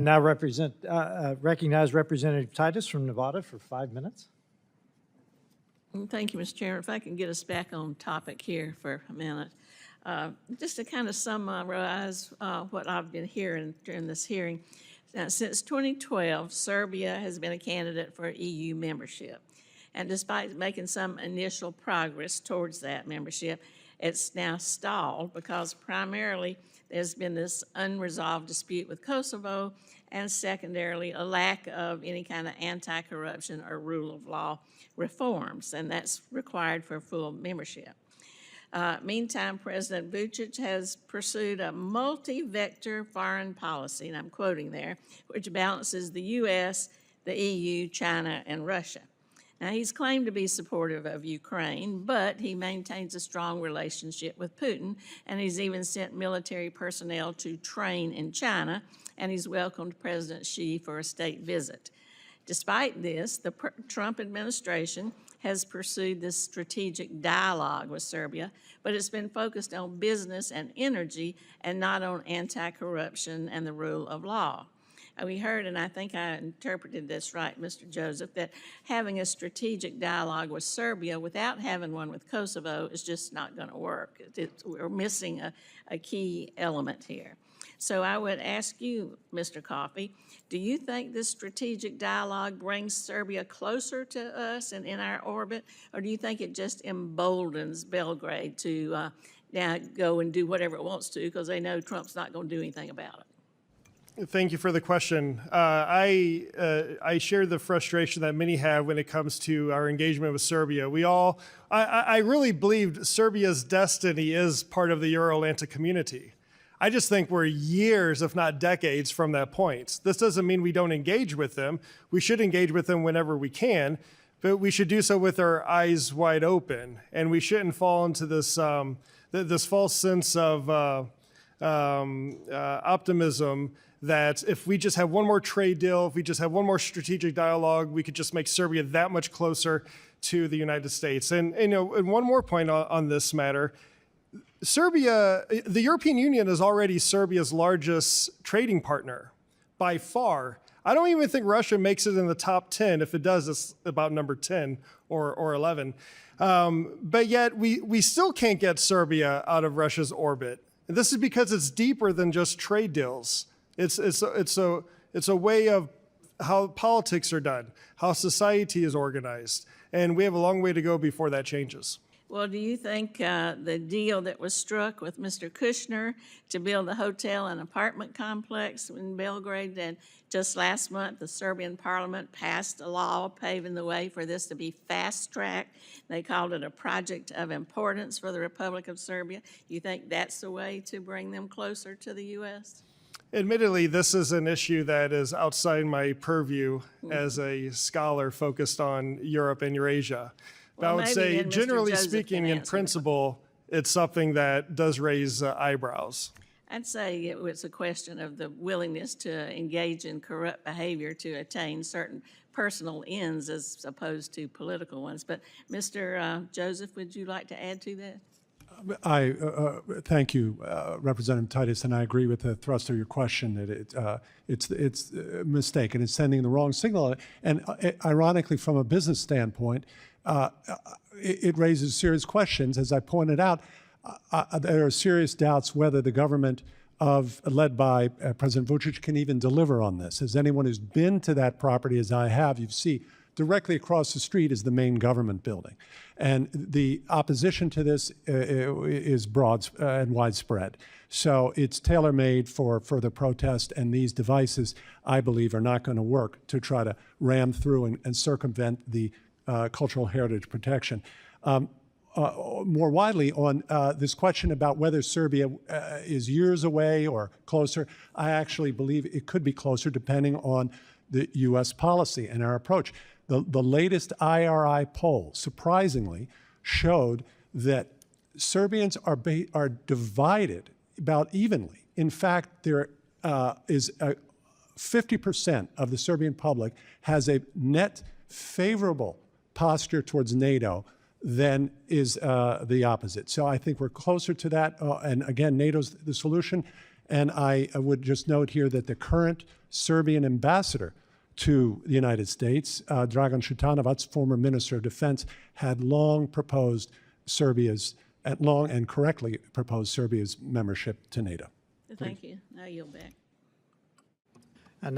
Now recognize Representative Titus from Nevada for 5 minutes. Thank you, Mr. Chairman. If I can get us back on topic here for a minute. Just to kind of summarize what I've been hearing during this hearing. Since 2012, Serbia has been a candidate for EU membership. And despite making some initial progress towards that membership, it's now stalled because primarily there's been this unresolved dispute with Kosovo, and secondarily, a lack of any kind of anti-corruption or rule of law reforms, and that's required for full membership. Meantime, President Vučić has pursued a multi-vector foreign policy, and I'm quoting there, which balances the U.S., the EU, China, and Russia. Now, he's claimed to be supportive of Ukraine, but he maintains a strong relationship with Putin, and he's even sent military personnel to train in China, and he's welcomed President Xi for a state visit. Despite this, the Trump administration has pursued this strategic dialogue with Serbia, but it's been focused on business and energy and not on anti-corruption and the rule of law. We heard, and I think I interpreted this right, Mr. Joseph, that having a strategic dialogue with Serbia without having one with Kosovo is just not going to work. We're missing a key element here. So I would ask you, Mr. Coffey, do you think this strategic dialogue brings Serbia closer to us and in our orbit, or do you think it just emboldens Belgrade to now go and do whatever it wants to because they know Trump's not going to do anything about it? Thank you for the question. I share the frustration that many have when it comes to our engagement with Serbia. I really believed Serbia's destiny is part of the Euro-Atlantic community. I just think we're years, if not decades, from that point. This doesn't mean we don't engage with them. We should engage with them whenever we can, but we should do so with our eyes wide open, and we shouldn't fall into this this false sense of optimism that if we just have one more trade deal, if we just have one more strategic dialogue, we could just make Serbia that much closer to the United States. And one more point on this matter, Serbia, the European Union is already Serbia's largest trading partner by far. I don't even think Russia makes it in the top 10. If it does, it's about number 10 or 11. But yet we still can't get Serbia out of Russia's orbit. And this is because it's deeper than just trade deals. It's a way of how politics are done, how society is organized, and we have a long way to go before that changes. Well, do you think the deal that was struck with Mr. Kushner to build a hotel and apartment complex in Belgrade, and just last month the Serbian parliament passed a law paving the way for this to be fast-tracked? They called it a project of importance for the Republic of Serbia. You think that's the way to bring them closer to the U.S.? Admittedly, this is an issue that is outside my purview as a scholar focused on Europe and Eurasia. But I would say, generally speaking, in principle, it's something that does raise eyebrows. I'd say it's a question of the willingness to engage in corrupt behavior to attain certain personal ends as opposed to political ones. But Mr. Joseph, would you like to add to that? Thank you, Representative Titus, and I agree with the thrust of your question that it's a mistake and it's sending the wrong signal. And ironically, from a business standpoint, it raises serious questions. As I pointed out, there are serious doubts whether the government led by President Vučić can even deliver on this. As anyone who's been to that property, as I have, you see directly across the street is the main government building. And the opposition to this is broad and widespread. So it's tailor-made for further protest, and these devices, I believe, are not going to work to try to ram through and circumvent the cultural heritage protection. More widely on this question about whether Serbia is years away or closer, I actually believe it could be closer depending on the U.S. policy and our approach. The latest IRI poll, surprisingly, showed that Serbians are divided about evenly. In fact, there is 50% of the Serbian public has a net favorable posture towards NATO than is the opposite. So I think we're closer to that. And again, NATO's the solution. And I would just note here that the current Serbian ambassador to the United States, Dragan Šutanovac, former Minister of Defense, had long and correctly proposed Serbia's membership to NATO. Thank you. Now I yield back.